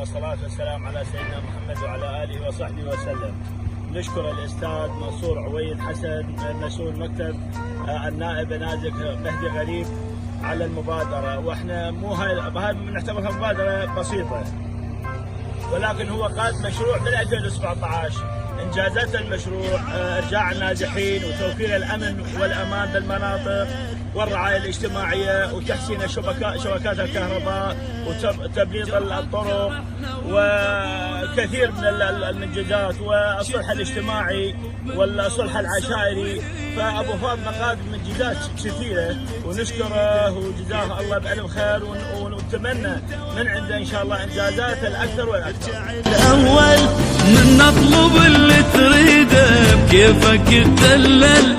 ثم الصلاة والسلام على سيدنا محمد وعلى آله وصحبه وسلم. نشكر الأستاذ منصور عويد حسن مسؤول مكتب النائب نازك مهدي غريب على المبادرة، واحنا مو هاي نعتبرها مبادرة بسيطة، ولكن هو قاد مشروع من 2017. انجازات المشروع ارجاع النازحين وتوفير الامن والامان بالمناطق والرعايه الاجتماعيه وتحسين شبكات الكهرباء وتبليط الطرق وكثير من المنجزات والصلح الاجتماعي والصلح العشائري. فابو فاطمه قادم منجزات كثيره ونشكره وجزاه الله بألف خير، ونتمنى من عنده ان شاء الله انجازات الاكثر والاكثر. الاول من نطلب اللي تريده بكيفك تدلل،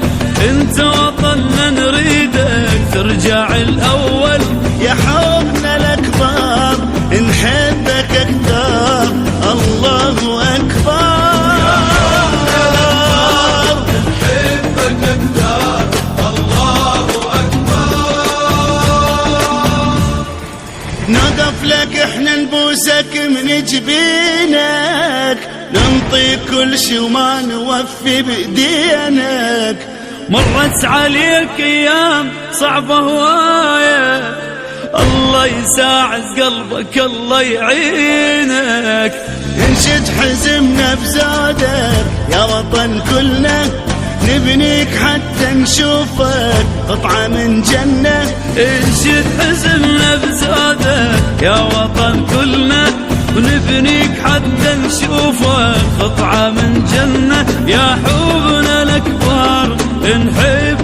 انت وطننا نريدك ترجع الاول. يا حبنا الاكبر نحبك اكثر، الله اكبر. نقف لك احنا نبوسك من جبينك، ننطيك كل شي وما نوفي بدينك. مرت عليك ايام صعبة هواية، الله يساعد قلبك الله يعينك. انشد حزمنا بزادك يا وطن كلنا، نبنيك حتى نشوفك قطعة من جنة. انشد حزمنا بزادك يا وطن كلنا، ونبنيك حتى نشوفك قطعة من جنة. يا حبنا الأكبر نحب